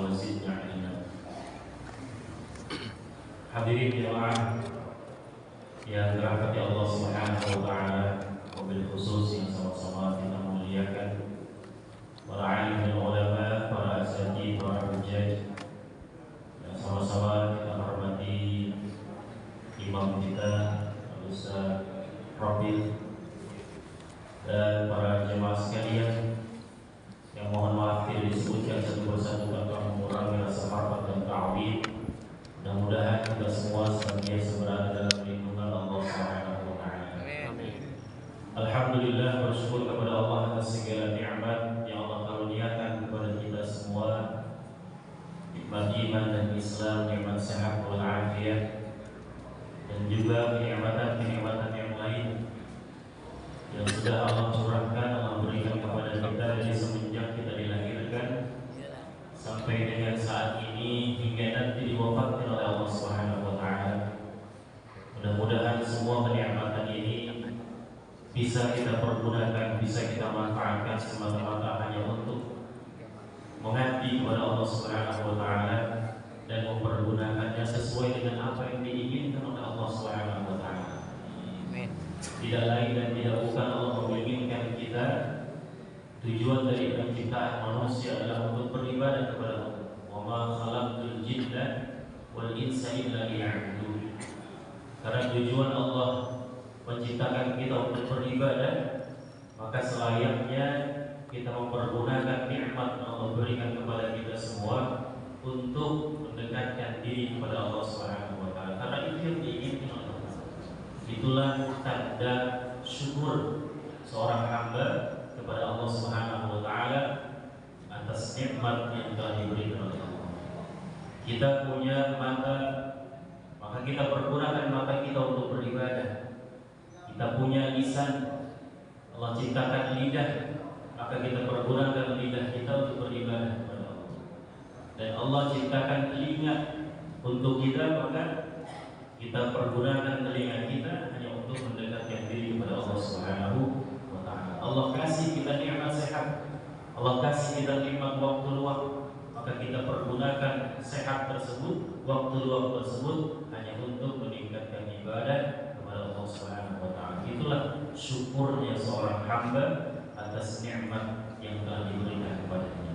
وزدنا علما. Hadirin jemaah yang dirahmati Allah Subhanahu wa taala, wabil khusus yang sama-sama kita muliakan para alim dan ulama, para asatidz, para hujjaj, yang sama-sama kita hormati imam kita Ustaz Rabil, dan para jemaah sekalian yang mohon maaf tidak disebutkan satu persatu tanpa mengurangi rasa hormat dan ta'zim. Mudah-mudahan kita semua senantiasa berada dalam lindungan Allah Subhanahu wa taala. Amin. Alhamdulillah, bersyukur kepada Allah atas segala nikmat yang Allah karuniakan kepada kita semua. Nikmat iman dan Islam, nikmat sehat wal afiat, dan juga kenikmatan-kenikmatan yang lain yang sudah Allah curahkan, Allah berikan kepada kita dari semenjak kita dilahirkan sampai dengan saat ini hingga nanti diwafatkan oleh Allah Subhanahu wa taala. Mudah-mudahan semua kenikmatan ini bisa kita pergunakan, bisa kita manfaatkan semata-mata hanya untuk mengabdi kepada Allah Subhanahu wa taala dan mempergunakannya sesuai dengan apa yang diinginkan oleh Allah Subhanahu wa taala. Amin. Tidak lain dan tidak bukan Allah menginginkan kita. Tujuan dari penciptaan manusia adalah untuk beribadah kepada Allah. Wa ma khalaqtul jinna wal insa illa liya'budun. Karena tujuan Allah menciptakan kita untuk beribadah, maka selayaknya kita mempergunakan nikmat yang Allah berikan kepada kita semua untuk mendekatkan diri kepada Allah Subhanahu wa taala. Karena itu yang diinginkan oleh Allah. Itulah tanda syukur seorang hamba kepada Allah Subhanahu wa taala atas nikmat yang telah diberikan oleh Allah. Kita punya mata, maka kita pergunakan mata kita untuk beribadah. Kita punya lisan, Allah ciptakan lidah, maka kita pergunakan lidah kita untuk beribadah kepada Allah. Dan Allah ciptakan telinga untuk kita, maka kita pergunakan telinga kita hanya untuk mendekatkan diri kepada Allah Subhanahu wa taala. Allah kasih kita nikmat sehat, Allah kasih kita nikmat waktu luang, maka kita pergunakan sehat tersebut, waktu luang tersebut hanya untuk meningkatkan ibadah kepada Allah Subhanahu wa taala. Itulah syukurnya seorang hamba atas nikmat yang telah diberikan kepadanya.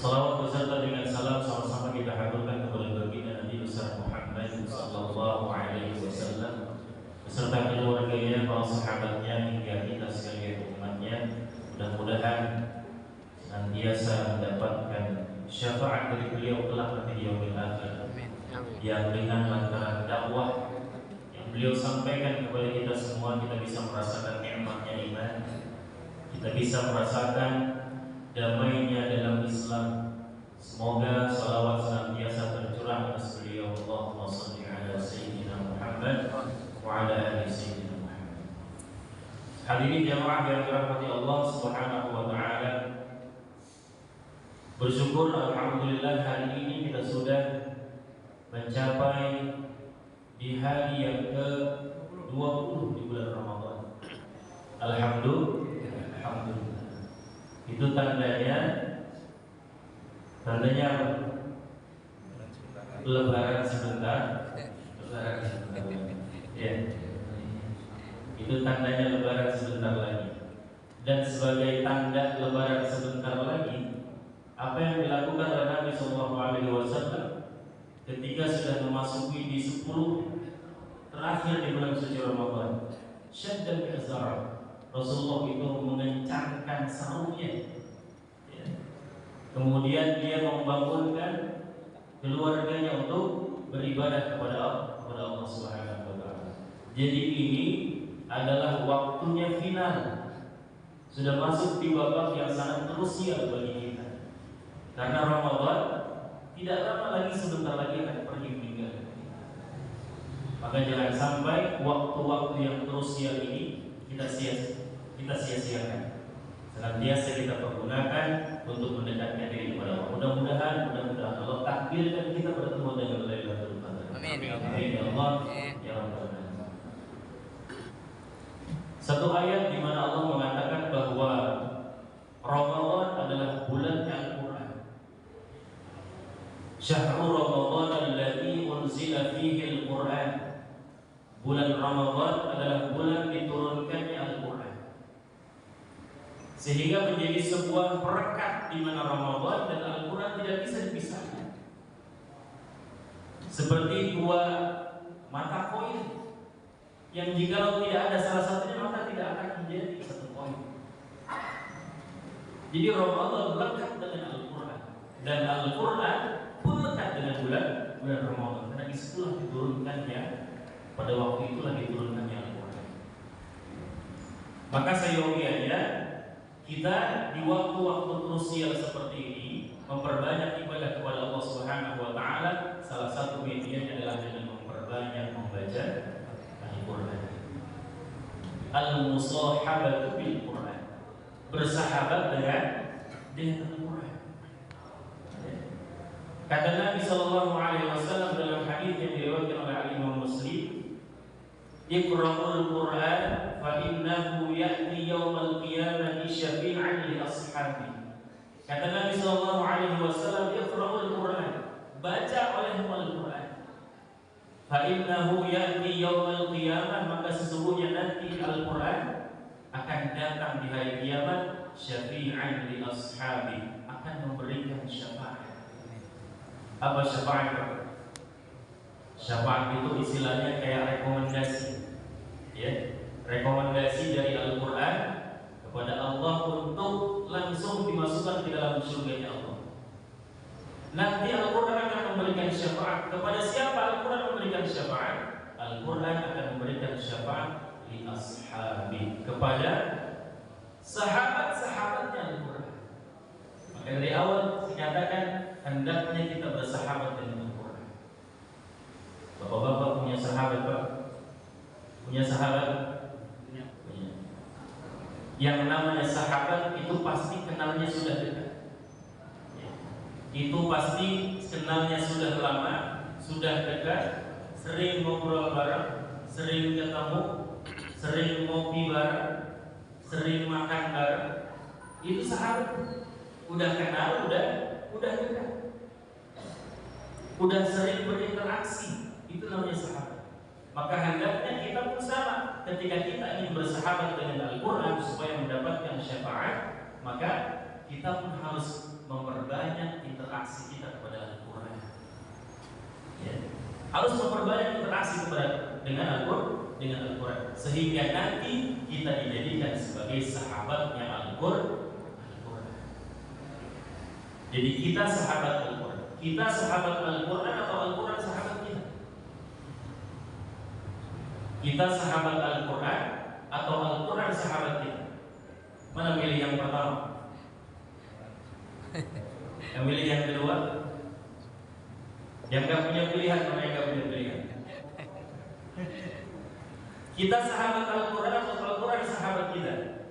Salawat beserta dengan salam sama-sama kita haturkan kepada baginda Nabi besar Muhammad sallallahu alaihi wasallam beserta keluarganya, para sahabatnya, hingga kita sekalian umatnya. Mudah-mudahan senantiasa mendapatkan syafaat dari beliau kelak nanti di yaumil akhir, yang dengan lantaran dakwah yang beliau sampaikan kepada kita semua, kita bisa merasakan nikmatnya iman, kita bisa merasakan damainya dalam Islam. Semoga salawat senantiasa tercurah atas beliau. Allahumma shalli ala sayyidina Muhammad wa ala ali sayyidina Muhammad. Hadirin jamaah yang dirahmati Allah Subhanahu wa taala, bersyukur alhamdulillah hari ini kita sudah mencapai di hari yang ke-20 di bulan Ramadan. Alhamdulillah. Itu tandanya apa? Lebaran sebentar. Ya. Itu tandanya lebaran sebentar lagi. Dan sebagai tanda lebaran sebentar lagi, apa yang dilakukan oleh Nabi sallallahu alaihi wasallam ketika sudah memasuki di 10 terakhir di bulan suci Ramadan, syadda al-izar, Rasulullah itu mengencangkan sarungnya, ya. Kemudian dia membangunkan keluarganya untuk beribadah kepada Allah Subhanahu wa taala. Jadi ini adalah waktunya final. Sudah masuk di babak yang sangat krusial bagi kita. Karena Ramadan tidak lama lagi, sebentar lagi akan pergi meninggal. Maka jangan sampai waktu-waktu yang krusial ini kita sia-siakan. Senantiasa kita pergunakan untuk mendekatkan diri kepada Allah. Mudah-mudahan Allah takdirkan kita bertemu dengan Lailatul Qadar. Amin. Amin ya Allah ya Rabbal Alamin. Satu ayat di mana Allah mengatakan bahwa Ramadan adalah bulan Al-Quran. Syahrul Ramadan alladzi unzila fihi al-Qur'an. Bulan Ramadan adalah bulan diturunkannya Al-Qur'an. Sehingga menjadi sebuah perekat di mana Ramadan dan Al-Qur'an tidak bisa dipisahkan. Seperti dua mata koin yang jikalau tidak ada salah satunya maka tidak akan menjadi satu koin. Jadi Ramadan lekat dengan Al-Qur'an dan Al-Qur'an pun lekat dengan bulan Ramadan karena disitulah diturunkannya, pada waktu itulah diturunkannya Al-Qur'an. Maka seyogianya kita di waktu-waktu krusial seperti ini memperbanyak ibadah kepada Allah Subhanahu wa taala. Salah satu medianya adalah dengan memperbanyak membaca Al-Qur'an. Al-musahabatu bil Qur'an, bersahabat dengan Al-Qur'an. Kata Nabi sallallahu alaihi wasallam dalam hadis yang diriwayatkan oleh Imam Muslim, "Iqra'ul Qur'an fa innahu ya'ti yaumal qiyamati syafi'an li ashabi." Kata Nabi sallallahu alaihi wasallam, "Iqra'ul Qur'an." Baca olehmu Al-Qur'an. Fa innahu ya'ti yaumal qiyamah, maka sesungguhnya nanti Al-Qur'an akan datang di hari kiamat syafi'an li ashabi, akan memberikan syafaat. Apa syafaat? Syafaat itu istilahnya kayak rekomendasi, ya, rekomendasi dari Al-Quran kepada Allah untuk langsung dimasukkan ke dalam surganya Allah. Nanti Al-Quran akan memberikan syafaat kepada siapa? Al-Quran memberikan syafaat. Al-Quran akan memberikan syafaat li ashabi, kepada sahabat-sahabatnya Al-Quran. Maka dari awal dikatakan hendaknya kita bersahabat dengan Al-Quran. Bapak-bapak punya sahabat, Pak? Punya sahabat? Punya. Yang namanya sahabat itu pasti kenalnya sudah dekat. Itu pasti kenalnya sudah lama, sudah dekat, sering ngobrol bareng, sering ketemu, sering ngopi bareng, sering makan bareng. Itu sahabat. Udah kenal, udah dekat, udah sering berinteraksi, itu namanya sahabat. Maka hendaknya kita pun sama, ketika kita ingin bersahabat dengan Al-Quran supaya mendapatkan syafaat, maka kita pun harus memperbanyak interaksi kita kepada Al-Quran, ya. Harus memperbanyak interaksi dengan Al-Quran, sehingga nanti kita dijadikan sebagai sahabatnya Al-Quran. Jadi kita sahabat Al-Quran. Kita sahabat Al-Quran atau Al-Quran sahabat kita? Kita sahabat Al-Quran atau Al-Quran sahabat kita? Mana pilih yang pertama? Yang pilih yang kedua? Yang gak punya pilihan, mana yang gak punya pilihan? Kita sahabat Al-Quran atau Al-Quran sahabat kita?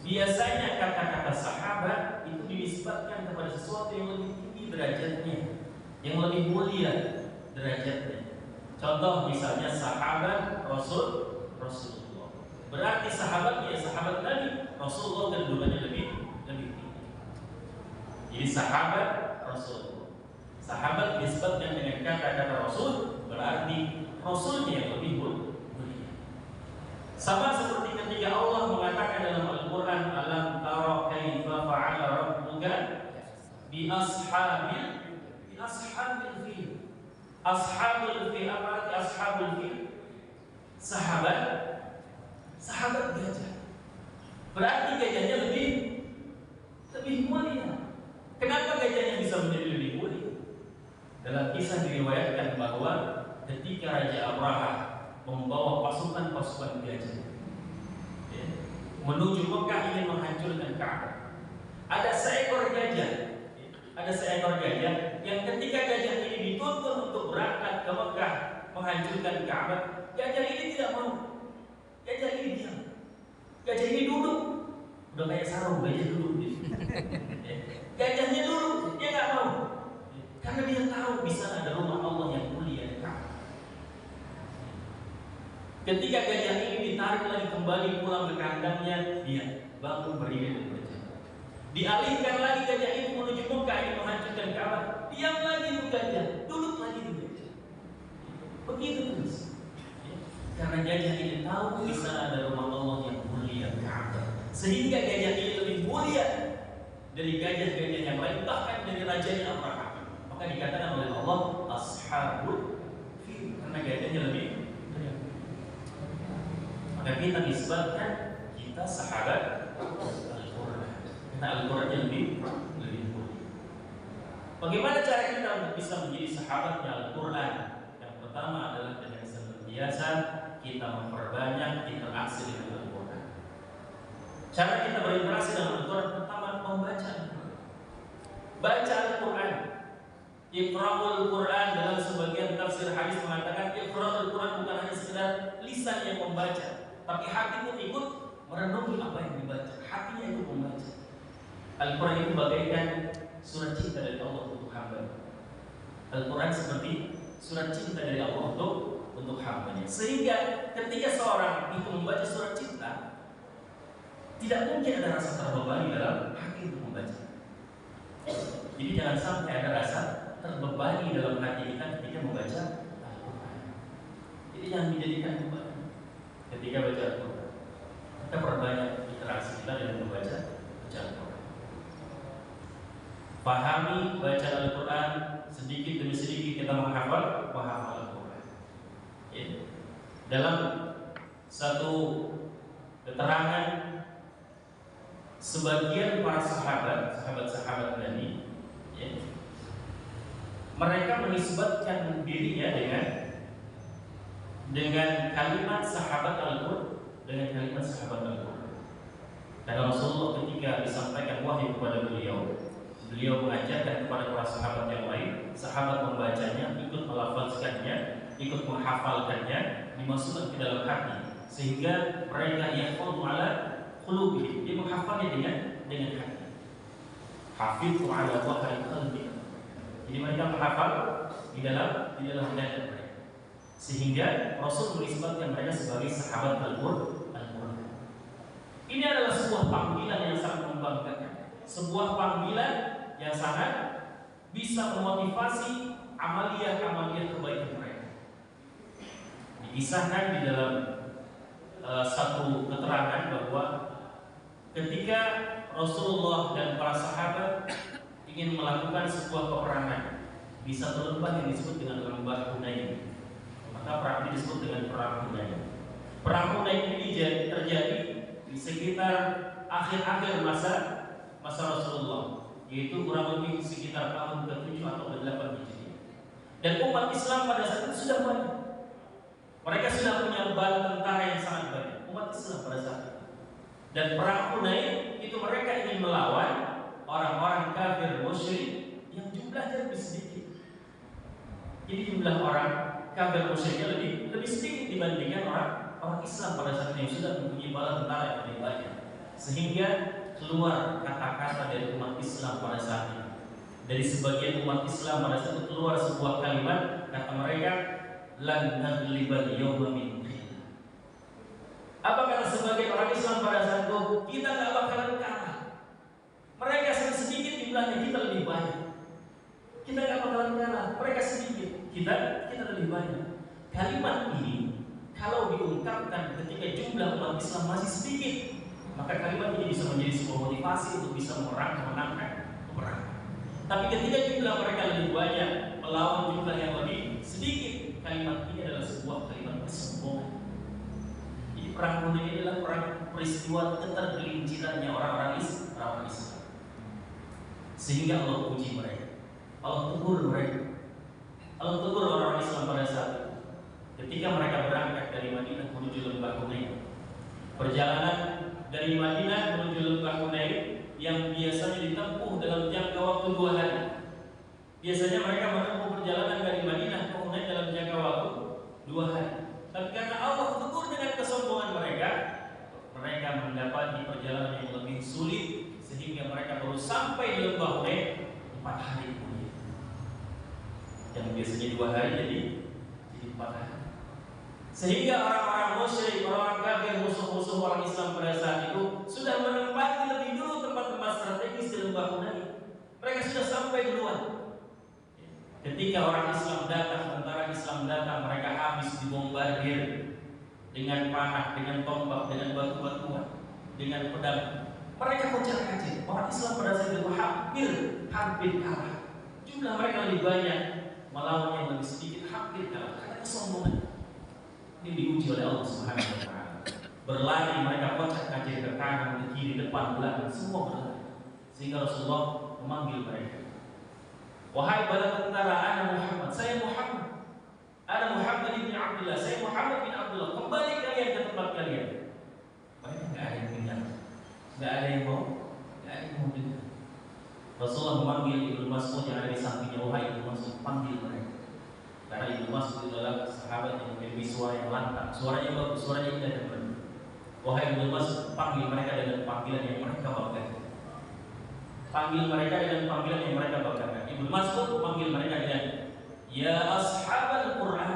Biasanya kata-kata sahabat itu dinisbatkan kepada sesuatu yang lebih tinggi derajatnya, yang lebih mulia derajatnya. Contoh misalnya sahabat Rasulullah. Berarti sahabat ya sahabat Nabi Rasulullah kedudukannya lebih tinggi. Jadi sahabat Rasulullah. Sahabat disebutkan dengan kata-kata Rasul, berarti Rasulnya yang lebih mulia. Sama seperti ketika Allah mengatakan dalam Al-Quran, alam tara kaifa fa'ala rabbuka bi ashabil fil. Ashabul fil, apa arti ashabul fil? Sahabat gajah. Berarti gajahnya lebih mulia. Kenapa gajahnya bisa menjadi lebih mulia? Dalam kisah diriwayatkan bahwa ketika Raja Abraha membawa pasukan gajah, ya, menuju Mekah ingin menghancurkan Ka'bah. Ada seekor gajah yang ketika gajah ini dituntun untuk berangkat ke Mekah menghancurkan Ka'bah, gajah ini tidak mau. Gajah ini diam. Gajah ini duduk. Udah kayak sarung, gajah duduk. Gajahnya duduk, dia nggak mau. Karena dia tahu di sana ada rumah Allah yang mulia di Ka'bah. Ketika gajah ini ditarik lagi kembali pulang ke kandangnya, dia bangun berdiri dan berjalan. Dialihkan lagi gajah itu menuju Mekah, ini menghancurkan Ka'bah. Diam lagi Karena gajah ini tahu di sana ada rumah Allah yang mulia, Ka'bah. Sehingga gajah ini lebih mulia dari gajah-gajah yang lain, bahkan dari rajanya Abraham. Maka dikatakan oleh Allah ashabul fil, karena gajahnya lebih mulia. Maka kita nisbatkan kita sahabat Al-Quran. Karena Al-Qurannya lebih mulia. Bagaimana cara kita untuk bisa menjadi sahabatnya Al-Quran? Yang pertama adalah dengan senantiasa kita memperbanyak interaksi dengan Al-Quran. Cara kita berinteraksi dengan Al-Quran pertama membaca Al-Quran. Baca Al-Quran. Iqra'ul Quran, dalam sebagian tafsir hadis mengatakan Iqra'ul Quran bukan hanya sekedar lisan yang membaca, tapi hati pun ikut merenungi apa yang dibaca. Hatinya ikut membaca. Al-Quran itu bagaikan surat cinta dari Allah untuk hamba. Al-Quran seperti surat cinta dari Allah untuk hambanya. Sehingga ketika seorang itu membaca surat cinta, tidak mungkin ada rasa terbebani dalam hati untuk membaca. Jadi jangan sampai ada rasa terbebani dalam hati kita ketika membaca Al-Quran. Jadi jangan dijadikan beban ketika baca Al-Quran. Kita perbanyak interaksi kita dengan membaca Al-Quran. Pahami baca Al-Quran, sedikit demi sedikit kita menghafal Al-Quran. Ya. Dalam satu keterangan, sebagian para sahabat Nabi, ya, mereka menisbatkan dirinya dengan kalimat sahabat Al-Quran, Karena Rasulullah ketika disampaikan wahyu kepada beliau mengajarkan kepada para sahabat yang lain, sahabat membacanya, ikut melafazkannya, ikut menghafalkannya, dimasukkan ke dalam hati, sehingga mereka yahfadhu ala qulubihim, dia menghafalnya dengan hati. Hafidhu ala wahyi qalbi. Jadi mereka menghafal di dalam dada mereka, sehingga Rasul menisbatkan mereka sebagai sahabat Al-Quran. Ini adalah sebuah panggilan yang sangat membanggakan, sebuah panggilan yang sangat bisa memotivasi amaliyah kebaikan mereka. Dikisahkan di dalam satu keterangan bahwa ketika Rasulullah dan para sahabat ingin melakukan sebuah peperangan di satu lembah yang disebut dengan lembah Hunain, maka perang ini disebut dengan perang Hunain. Perang Hunain ini terjadi di sekitar akhir-akhir masa Rasulullah, yaitu kurang lebih sekitar tahun ke-7 atau ke-8 Hijriah. Dan umat Islam pada saat itu sudah banyak. Mereka sudah punya bala tentara yang sangat banyak, umat Islam pada saat itu. Dan perang Hunain itu mereka ingin melawan orang-orang kafir musyrik yang jumlahnya lebih sedikit. Jadi jumlah orang kafir musyriknya lebih sedikit dibandingkan orang Islam pada saat itu yang sudah mempunyai bala tentara yang lebih banyak. Sehingga keluar kata-kata dari umat Islam pada saat itu. Dari sebagian umat Islam pada saat itu keluar sebuah kalimat, kata mereka, lan naglibal yawma min khilaf. Apa kata sebagian orang Islam pada saat itu? Kita nggak bakalan kalah. Mereka sedikit jumlahnya, kita lebih banyak. Kita nggak bakalan kalah. Mereka sedikit, kita lebih banyak. Kalimat ini kalau diungkapkan ketika jumlah umat Islam masih sedikit, maka kalimat ini bisa menjadi sebuah motivasi untuk bisa memenangkan peperangan. Tapi ketika jumlah mereka lebih banyak melawan jumlah yang lebih sedikit, kalimat ini adalah sebuah kalimat kesombongan. Jadi perang Hunain ini adalah perang peristiwa ketergelincirannya orang-orang Islam. Sehingga Allah puji mereka, Allah tegur mereka, Allah tegur orang-orang Islam pada saat itu. Ketika mereka berangkat dari Madinah menuju lembah Hunain, perjalanan dari Madinah menuju lembah Hunain yang biasanya ditempuh dalam jangka waktu 2 hari. Biasanya mereka menempuh perjalanan dari Madinah ke Hunain dalam jangka waktu 2 hari. Tapi karena Allah tegur dengan kesombongan mereka mendapati perjalanan yang lebih sulit, sehingga mereka baru sampai di lembah Hunain 4 hari kemudian. Yang biasanya 2 hari jadi 4 hari. Sehingga orang-orang musyrik, orang-orang kafir, musuh-musuh orang Islam pada saat itu sudah menempati lebih dulu tempat-tempat strategis di lembah Hunain. Mereka sudah sampai duluan. Ketika orang Islam datang, tentara Islam datang, mereka habis dibombardir. dengan panah, dengan tombak, dengan batu-batuan, dengan pedang. Mereka kocar-kacir. Orang Islam pada saat itu hampir kalah. Jumlah mereka lebih banyak, melawan yang lebih sedikit, hampir kalah karena kesombongan. Ini diuji oleh Allah Subhanahu wa taala. Berlari mereka kocar-kacir ke kanan, ke kiri, depan, belakang, semua berlari. Sehingga Rasulullah memanggil mereka. Wahai bala tentara, ana Muhammad, saya Muhammad. Ana Muhammad bin Abdullah, saya Muhammad bin Abdullah. Kembali kalian ke tempat kalian. Mereka nggak ada yang dengar, nggak ada yang mau dengar. Rasulullah memanggil Ibnu Mas'ud yang ada di sampingnya. Wahai Ibnu Mas'ud, panggil mereka. Karena Ibnu Mas'ud adalah sahabat yang memiliki suara yang lantang, suaranya bagus, suaranya indah dan merdu. Wahai Ibnu Mas'ud, panggil mereka dengan panggilan yang mereka banggakan. Panggil mereka dengan panggilan yang mereka banggakan. Ibnu Mas'ud panggil mereka dengan ya ashabal Quran,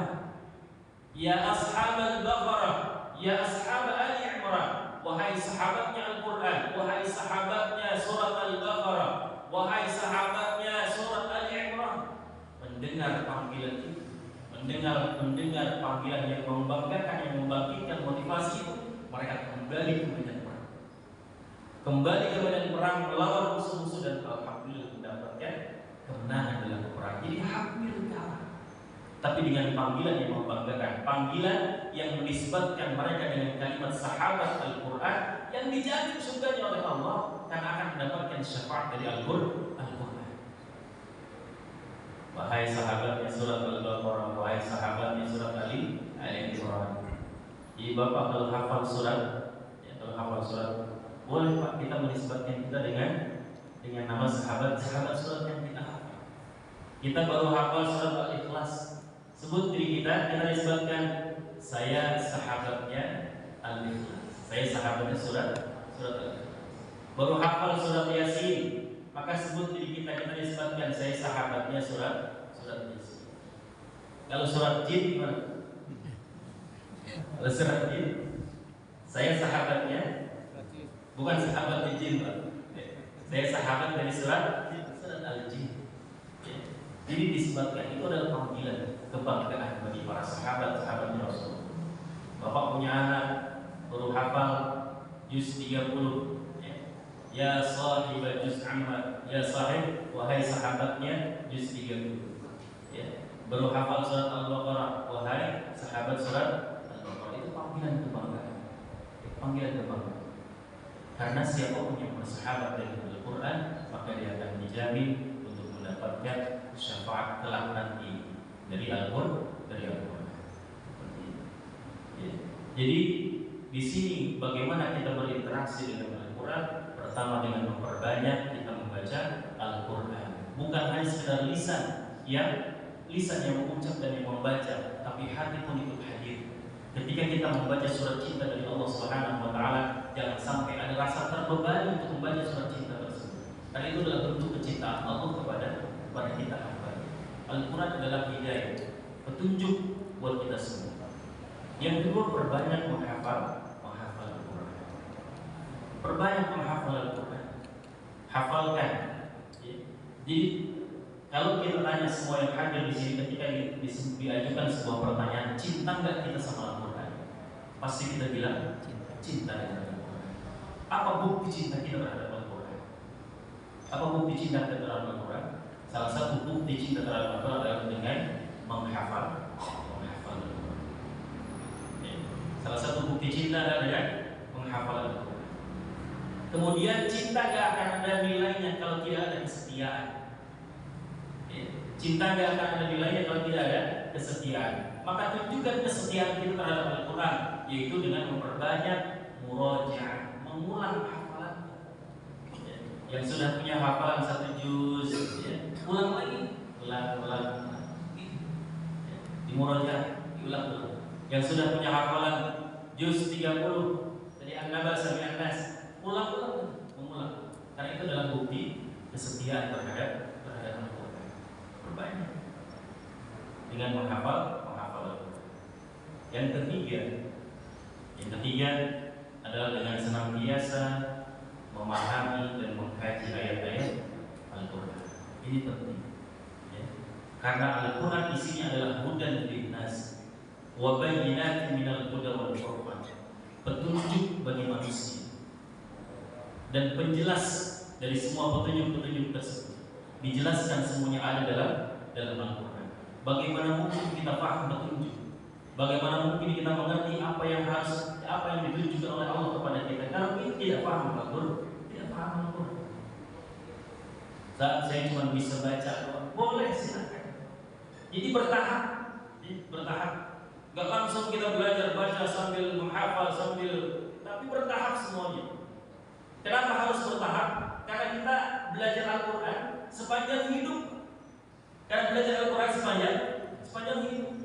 ya ashabal Baqarah, ya ashab Ali Imran. Wahai sahabatnya Al-Quran, wahai sahabatnya surat Al-Baqarah, wahai sahabatnya surat Ali Imran. Mendengar panggilan itu, mendengar panggilan yang membanggakan, yang membangkitkan motivasi itu, mereka kembali ke medan perang. Kembali ke medan perang melawan musuh-musuh dan alhamdulillah mendapatkan kemenangan dalam peperangan. Jadi hampir kalah. Tapi dengan panggilan yang membanggakan, panggilan yang menisbatkan mereka dengan kalimat sahabat Al-Quran yang dijamin surganya oleh Allah karena akan mendapatkan syafaat dari Al-Quran. Wahai sahabatnya surat Al-Baqarah, wahai sahabatnya surat Ali Imran. Jadi Bapak kalau hafal surat, boleh Pak kita menisbatkan kita dengan nama sahabat surat yang kita hafal. Kita baru hafal surat Al-Ikhlas, sebut diri kita nisbatkan saya sahabatnya Al-Ikhlas, saya sahabatnya surat Al-Ikhlas. Baru hafal surat Yasin, maka sebut diri kita nisbatkan saya sahabatnya surat Yasin. Kalau surat Jin gimana? Kalau surat Jin, saya sahabatnya bukan sahabat jin, Pak. Saya sahabat dari surat Al-Jin. Jadi disebutkan itu adalah panggilan kebanggaan bagi para sahabat Rasul. Bapak punya anak baru hafal juz 30. Ya sahib juz amma, ya sahib wahai sahabatnya juz 30. Baru hafal surat Al-Baqarah, wahai sahabat surat Al-Baqarah. Itu panggilan kebanggaan. Karena siapapun yang bersahabat dengan Al-Quran, maka dia akan dijamin untuk mendapatkan syafaat kelak nanti dari Al-Quran. Jadi di sini bagaimana kita berinteraksi dengan Al-Quran? Pertama dengan memperbanyak kita membaca Al-Quran. Bukan hanya sekedar lisan yang mengucap dan yang membaca, tapi hati pun ikut hadir. Ketika kita membaca surat cinta dari Allah Subhanahu wa taala, jangan sampai ada rasa terbebani untuk membaca surat cinta tersebut. Karena itu adalah bentuk kecintaan Allah kepada kita hamba. Al-Quran adalah hidayah, petunjuk buat kita semua. Yang kedua, perbanyak menghafal Al-Quran. Perbanyak menghafal Al-Quran. Hafalkan. Jadi kalau kita tanya semua yang hadir di sini ketika diajukan sebuah pertanyaan, cinta nggak kita sama Al-Quran? Pasti kita bilang cinta dengan Al-Quran. Apa bukti cinta kita terhadap Al-Quran? Apa bukti cinta kita terhadap Al-Quran? Salah satu bukti cinta terhadap Al-Quran adalah dengan menghafal Al-Quran. Salah satu bukti cinta adalah dengan menghafal Al-Quran. Kemudian cinta nggak akan ada nilainya kalau tidak ada kesetiaan. Cinta tidak akan ada nilainya kalau tidak ada kesetiaan. Maka tunjukkan kesetiaan kita terhadap Al-Quran, yaitu dengan memperbanyak murajaah, mengulang hafalan. Yang sudah punya hafalan 1 juz, ulang lagi, ulang. Di murajaah, diulang. Yang sudah punya hafalan juz 30 dari An-Naba sampai An-Nas, mengulang. Karena itu adalah bukti kesetiaan terhadap Al-Quran. Perbanyak dengan menghafal Al-Quran. Yang ketiga adalah dengan senantiasa memahami dan mengkaji ayat-ayat Al-Quran. Ini penting, Karena Al-Quran isinya adalah hudan linnas, wa bayyinatin minal huda wal furqan, petunjuk bagi manusia dan penjelas dari semua petunjuk-petunjuk tersebut. Dijelaskan semuanya ada dalam Al-Quran. Bagaimana mungkin kita paham petunjuk? Bagaimana mungkin kita mengerti apa yang ditunjukkan oleh Allah kepada kita kalau kita tidak paham Al-Quran? Tidak paham Al-Quran. Saat saya cuma bisa baca, boleh silakan. Jadi bertahap. Gak langsung kita belajar baca sambil menghafal tapi bertahap semuanya. Kenapa harus bertahap? Karena kita belajar Al-Quran sepanjang hidup. Karena belajar Al-Quran sepanjang hidup.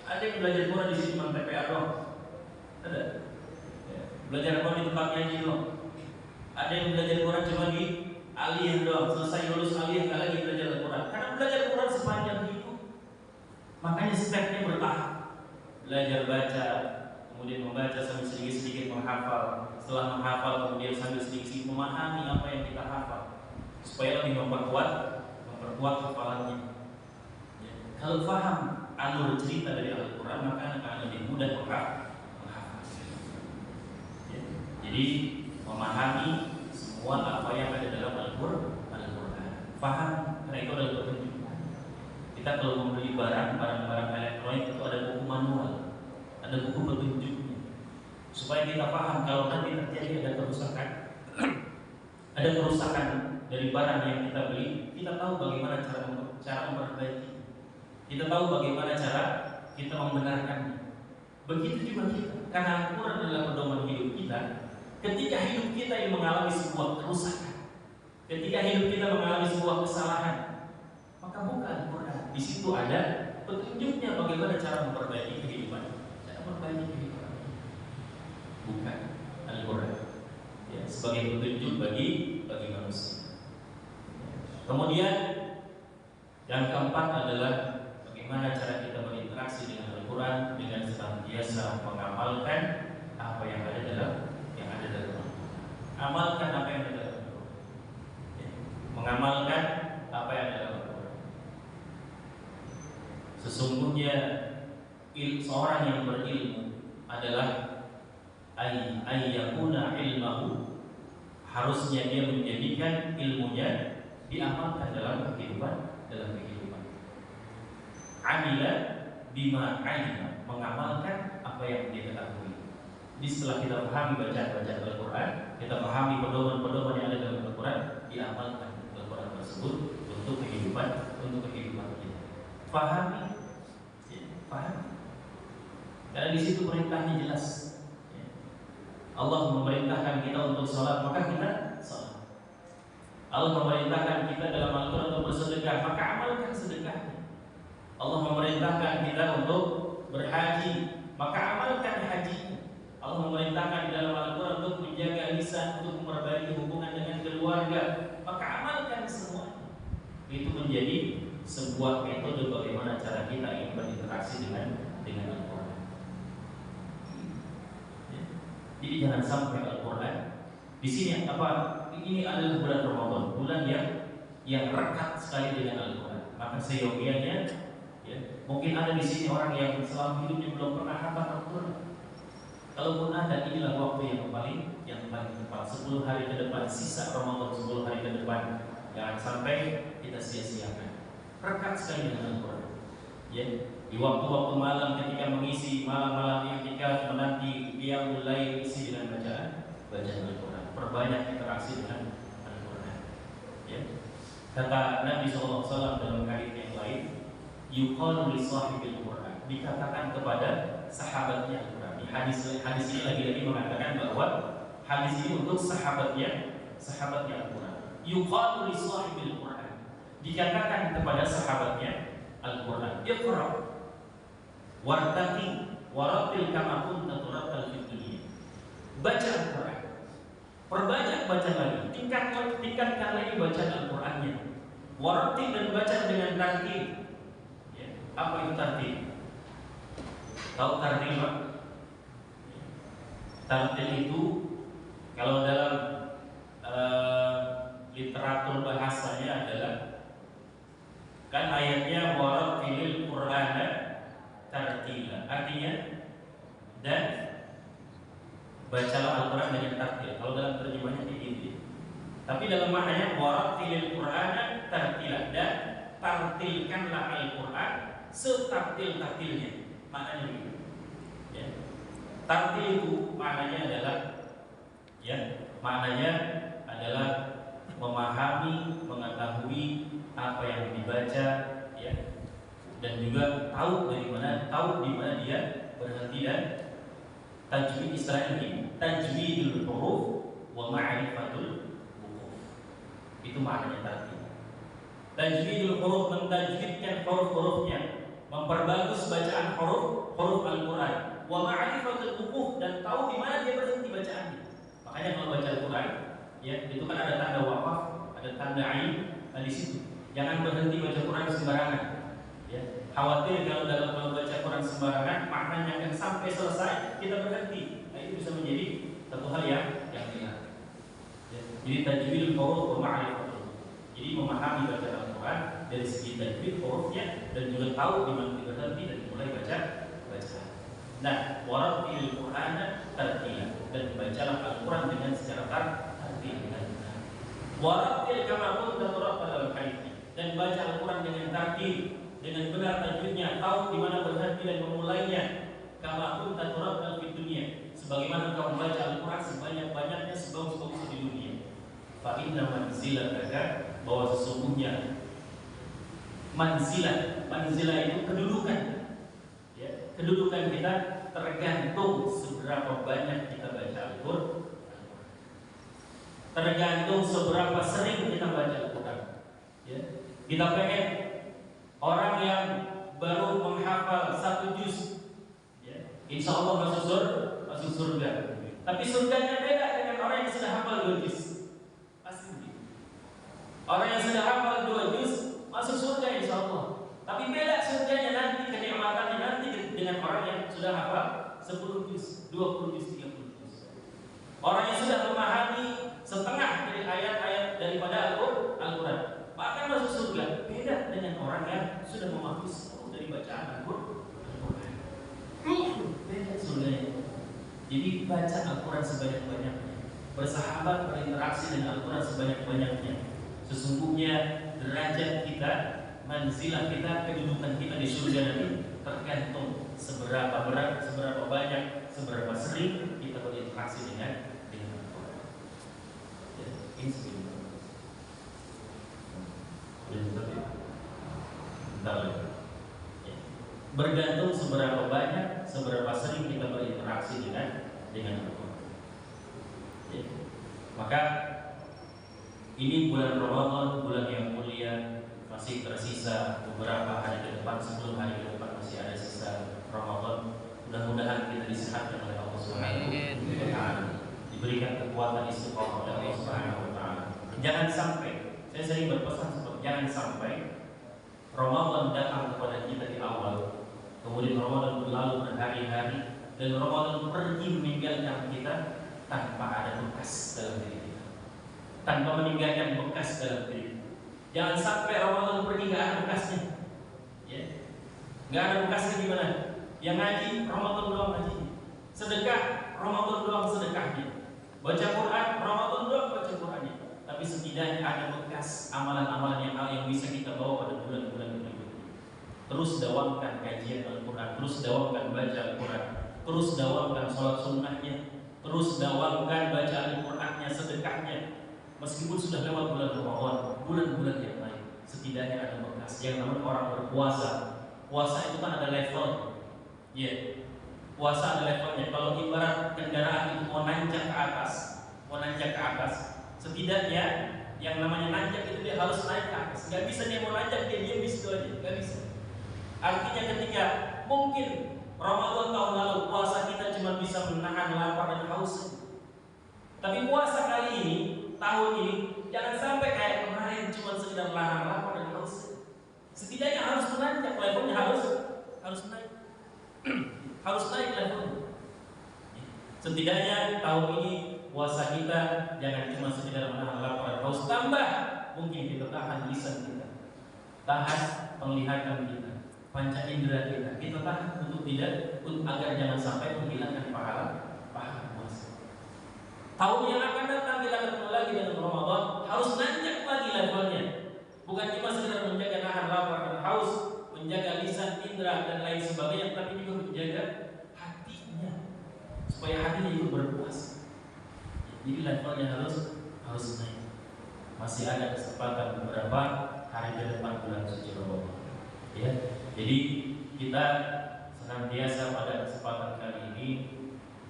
Ada yang belajar Quran di sini cuma TPA doang. Ada. Ya. Belajar Quran di tempat nyanyi doang. Ada yang belajar Quran cuma di aliyah doang. Selesai lulus aliyah nggak lagi belajar Al-Quran. Karena belajar Quran sepanjang hidup. Makanya stepnya bertahap. Belajar baca, kemudian membaca sambil sedikit-sedikit menghafal. Setelah menghafal kemudian sambil sedikit-sedikit memahami apa yang kita hafal, supaya lebih memperkuat hafalannya. Ya. Kalau paham alur cerita dari Al-Quran, maka akan lebih mudah menghafal. Ya. Jadi memahami semua apa yang ada dalam Al-Quran. Paham, karena itu adalah petunjuk. Kita kalau membeli barang-barang elektronik itu ada buku manual, ada buku petunjuknya, supaya kita paham kalau nanti terjadi ada kerusakan dari barang yang kita beli, kita tahu bagaimana cara memperbaiki, kita tahu bagaimana cara kita membenarkannya. Begitu juga kita, karena Al-Quran adalah pedoman hidup kita. Ketika hidup kita yang mengalami sebuah kerusakan, ketika hidup kita mengalami sebuah kesalahan, maka buka Al-Quran. Di situ ada petunjuknya bagaimana cara memperbaiki kehidupan. Bukan Al-Quran. Ya, sebagai petunjuk bagi manusia. Kemudian yang keempat adalah bagaimana cara kita berinteraksi dengan Al-Quran dengan senantiasa mengamalkan apa yang ada dalam Al-Quran. Amalkan apa yang ada dalam Al-Quran. Ya, mengamalkan apa yang ada dalam Al-Quran. Sesungguhnya seorang yang berilmu adalah ayyakuna ilmahu, harusnya dia menjadikan ilmunya diamalkan dalam kehidupan. Amila bima alima, mengamalkan apa yang dia ketahui. Jadi setelah kita pahami bacaan Al-Quran, kita pahami pedoman-pedoman yang ada dalam Al-Quran, diamalkan Al-Quran tersebut untuk kehidupan kita. Pahami. Karena di situ perintahnya jelas. Allah memerintahkan kita untuk sholat, maka kita sholat. Allah memerintahkan kita dalam Al-Quran untuk bersedekah, maka amalkan sedekahnya. Allah memerintahkan kita untuk berhaji, maka amalkan hajinya. Allah memerintahkan di dalam Al-Quran untuk menjaga lisan, untuk memperbaiki hubungan dengan keluarga, maka amalkan semuanya. Itu menjadi sebuah metode bagaimana cara kita ingin berinteraksi dengan Al-Quran. Jadi jangan sampai Al-Quran di sini ini adalah bulan Ramadan, bulan yang rekat sekali dengan Al-Quran. Maka seyogianya, ya, mungkin ada di sini orang yang selama hidupnya belum pernah hafal Al-Quran. Kalaupun ada, inilah waktu yang paling tepat. 10 hari ke depan, sisa Ramadan 10 hari ke depan, jangan sampai kita sia-siakan. Rekat sekali dengan Al-Quran. Ya, di waktu-waktu malam ketika mengisi malam-malam ketika menanti qiyamul lail, isi dengan bacaan Al-Quran. Perbanyak interaksi dengan Al-Quran. Ya. Kata Nabi SAW dalam hadis yang lain, yuqalu li sahibil Quran, dikatakan kepada sahabatnya Al-Quran. Di hadis ini lagi-lagi mengatakan bahwa hadis ini untuk sahabatnya Al-Quran. Yuqalu li sahibil Quran, dikatakan kepada sahabatnya Al-Quran, iqra wartaqi warattil kama kunta turattal fid dunya. Baca Al-Quran, perbanyak baca lagi, tingkatkan lagi bacaan Al-Qurannya. Warattil, dan baca dengan tartil. Ya, apa itu tartil? Tahu tartil Pak? Tartil itu kalau dalam literatur bahasanya adalah, kan ayatnya warattilil Qur'ana tartila. Artinya dan bacalah Al-Quran dengan tartil. Kalau dalam terjemahnya begitu. Tapi dalam maknanya warattilil Qur'ana tartila, dan tartilkanlah Al-Quran setartil-tartilnya. Maknanya begitu. Ya. Tartil itu maknanya adalah memahami, mengetahui apa yang dibaca, ya, dan juga tahu di mana dia berhenti. Dan tajwid istilah ini tajwidul huruf wa ma'rifatul wuquf. Itu maknanya tartil. Tajwidul huruf, mentajwidkan huruf-hurufnya, memperbagus bacaan huruf Al-Quran. Wa ma'rifatul wuquf, dan tahu di mana dia berhenti bacaannya. Makanya kalau baca Al-Quran, ya, itu kan ada tanda waqaf, ada tanda ain, di situ. Jangan berhenti baca Quran sembarangan. Ya, khawatir kalau baca Quran sembarangan, maknanya akan sampai selesai kita berhenti. Nah, itu bisa menjadi satu hal yang hilang. Ya, jadi tajwidul huruf wa ma'rifatul. Jadi memahami bacaan Al-Quran dari segi tajwid hurufnya, dan juga tahu di mana dia berhenti dan mulai baca. Nah, warattilil Qur'ana tartila, dan bacalah Al-Quran dengan secara tartil. Warattil kama kunta turattal al-hadits, dan baca Al-Quran dengan tartil, dengan benar tajwidnya, tahu di mana berhenti dan memulainya. Kama kunta turattal fid dunya, sebagaimana kau membaca Al-Quran sebanyak-banyaknya, sebagus-bagusnya di dunia. Fa inna manzilataka, bahwa sesungguhnya manzilah itu kedudukan. Ya, kedudukan kita tergantung seberapa banyak kita baca Al-Quran, tergantung seberapa sering kita baca Al-Quran. Ya, kita pengen orang yang baru menghafal 1 juz, ya, insya Allah masuk surga. Tapi surganya beda dengan orang yang sudah hafal 2 juz. Pasti begitu. Orang yang sudah hafal 2 juz masuk surga insya Allah. Tapi beda surganya nanti, kenikmatannya nanti dengan orang yang sudah hafal 10 juz, 20 juz, 30 juz. Orang yang sudah memahami setengah dari ayat-ayat daripada Al-Quran, bahkan masuk surga. Beda dengan orang yang sudah memahami seluruh dari bacaan Al-Quran. Beda surganya. Jadi baca Al-Quran sebanyak-banyaknya, bersahabat, berinteraksi dengan Al-Quran sebanyak-banyaknya. Sesungguhnya derajat kita, manzilah kita, kedudukan kita di surga nanti tergantung seberapa berat, seberapa banyak, seberapa sering kita berinteraksi dengan Al-Quran. Ya, ini sebelum. Bentar lagi. Ya. Bergantung seberapa banyak, seberapa sering kita berinteraksi dengan Al-Quran. Ya. Maka ini bulan Ramadan, bulan yang mulia, masih tersisa beberapa hari ke depan. Sebelum hari ke depan masih ada sisa Ramadan. Mudah-mudahan kita disehatkan oleh Allah Subhanahu wa taala, diberikan kekuatan istiqomah oleh Allah Subhanahu wa taala. Jangan sampai, saya sering berpesan seperti jangan sampai Ramadan datang kepada kita di awal, kemudian Ramadan berlalu berhari-hari, dan Ramadan pergi meninggalkan kita tanpa ada bekas dalam diri kita, tanpa meninggalkan bekas dalam diri. Jangan sampai Ramadan pergi nggak ada bekasnya, ya, nggak ada bekasnya. Gimana? Yang ngaji Ramadan doang ngaji, sedekah Ramadan doang sedekahnya, baca Quran Ramadan doang baca Qurannya. Tapi setidaknya ada bekas amalan-amalan yang bisa kita bawa pada bulan-bulan berikutnya. Terus dawamkan kajian Al-Quran, terus dawamkan baca Al-Quran, terus dawamkan sholat sunnahnya, terus dawamkan baca Al-Qurannya, sedekahnya. Meskipun sudah lewat bulan Ramadan, bulan-bulan yang lain, setidaknya ada bekas. Yang namanya orang berpuasa, puasa itu kan ada level, ya. Puasa ada levelnya. Kalau ibarat kendaraan itu mau nanjak ke atas, setidaknya yang namanya nanjak itu dia harus naik ke atas. Gak bisa dia mau nanjak dia diam di situ aja, gak bisa. Artinya ketika mungkin Ramadan tahun lalu puasa kita cuma bisa menahan lapar dan haus, tapi puasa kali ini, tahun ini, jangan sampai kayak kemarin cuma sekedar nahan lapar dan haus. Setidaknya harus menanjak levelnya, harus naik. Harus naik levelnya. Setidaknya tahun ini puasa kita jangan cuma sekedar menahan lapar dan haus, tambah mungkin kita tahan lisan kita, tahan penglihatan kita, panca indera kita tahan untuk tidak, agar jangan sampai menghilangkan pahala puasa. Tahun yang akan datang kita ketemu lagi dengan Ramadan, harus nanjak lagi levelnya. Bukan cuma sekedar menjaga nahan lapar dan haus, menjaga lisan, indera dan lain sebagainya, tapi juga menjaga hatinya supaya hatinya itu berpuasa. Jadi levelnya harus naik. Masih ada kesempatan beberapa hari ke depan bulan suci Ramadan. Ya, jadi kita senantiasa pada kesempatan kali ini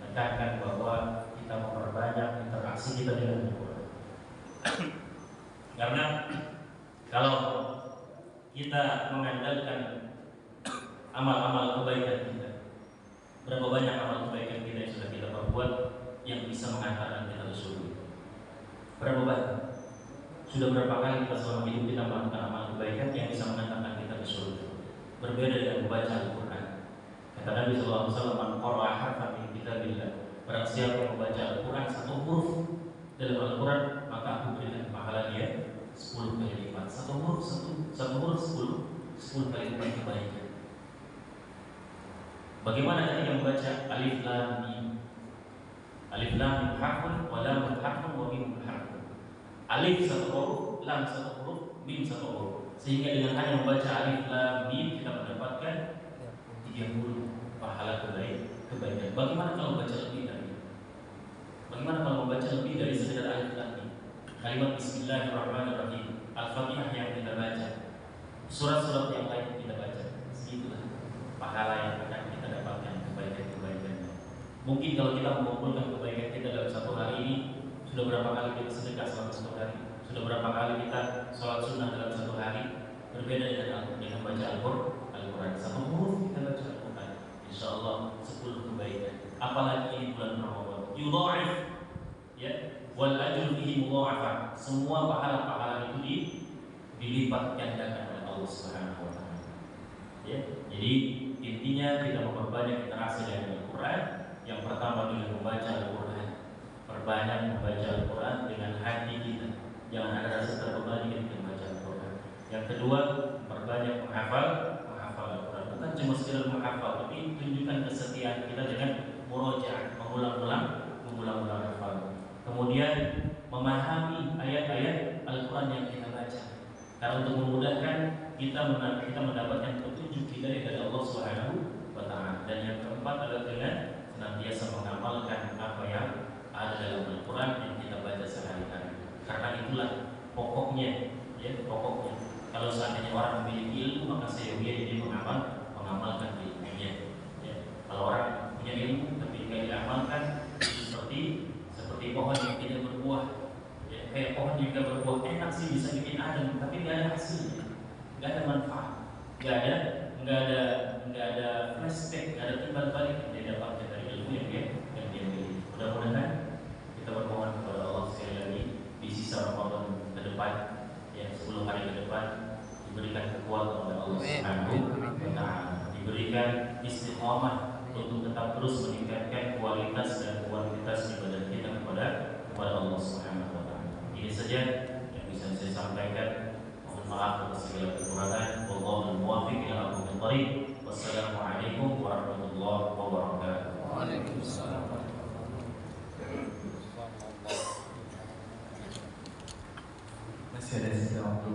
menekankan bahwa kita memperbanyak interaksi kita dengan Al-Quran. Karena kalau kita mengandalkan amal-amal kebaikan kita, berapa banyak amal kebaikan kita yang sudah kita perbuat yang bisa mengantarkan kita ke surga? Berapa banyak? Sudah berapa kali kita selama hidup kita melakukan amal kebaikan yang bisa mengantarkan kita ke surga? Berbeda dengan membaca Al-Quran. Kata Nabi SAW, "Man qara'a harfan min kitabillah." Barang siapa yang membaca Al-Quran satu huruf dalam Al-Quran, maka aku berikan pahala dia 10 kali lipat. Satu huruf 10 kali lipat kebaikan. Bagaimana ketika membaca Alif Lam Mim? Alif Lam Mim harfun wa lam harfun wa mim harfun. Alif satu huruf, lam satu huruf, mim satu huruf. Sehingga dengan hanya membaca Alif Lam Mim kita mendapatkan 30 pahala kebaikan. Bagaimana kalau membaca lebih dari itu? Bagaimana kalau membaca lebih dari sekedar Alif Lam Mim? Kalimat Bismillahirrahmanirrahim, Al-Fatihah yang kita baca, surat-surat yang lain kita baca, segitulah pahala yang akan kita dapatkan, kebaikan-kebaikannya. Mungkin kalau kita mengumpulkan kebaikan kita dalam satu hari ini, sudah berapa kali kita sedekah selama satu hari? Sudah berapa kali kita sholat sunnah dalam satu hari? Berbeda dengan baca Al-Quran. Satu huruf kita baca Al-Quran, insya Allah 10 kebaikan. Apalagi ini bulan Ramadan, yudha'if, ya, wal ajru fihi mudha'afa. Semua pahala-pahala itu dilipat gandakan oleh Allah Subhanahu wa taala. Ya, jadi intinya kita memperbanyak interaksi dengan Al-Quran. Yang pertama dengan membaca Al-Quran. Perbanyak membaca Al-Quran dengan hati kita. Jangan ada rasa terbebani ketika membaca Al-Quran. Yang kedua, perbanyak menghafal Al-Quran. Bukan cuma sekedar menghafal, tapi tunjukkan kesetiaan kita dengan murojaah, mengulang-ulang hafal. Kemudian memahami ayat-ayat Al-Quran yang kita baca. Karena untuk memudahkan kita mendapatkan petunjuk hidayah dari Allah Subhanahu wa taala. Dan yang keempat adalah dengan senantiasa mengamalkan apa yang ada dalam Al-Quran yang kita baca sehari-hari. Karena itulah pokoknya, ya, pokoknya. Kalau seandainya orang memiliki ilmu, maka seyogianya dia mengamalkan ilmunya. Ya. Kalau orang punya ilmu tapi tidak diamalkan, seperti pohon yang tidak berbuah. Ya, kayak pohon juga berbuah enak sih, bisa bikin adem, tapi nggak ada hasilnya, nggak ada manfaat, nggak ada flashback, nggak ada timbal balik yang dia dapatkan dari ilmu yang dia miliki. Mudah-mudahan kita bermohon kepada Allah sekali lagi di sisa Ramadan ke depan, ya 10 hari ke depan, diberikan kekuatan oleh Allah Subhanahu wa taala, diberikan istiqomah untuk tetap terus meningkatkan kualitas dan kuantitas ibadah kita kepada Allah Subhanahu wa taala. Ini saja yang bisa saya sampaikan. Mohon maaf atas segala kekurangan. Wallahul muwaffiq ila aqwamit thoriq. Wassalamualaikum warahmatullahi wabarakatuh. Waalaikumsalam. Masih ada sisa waktu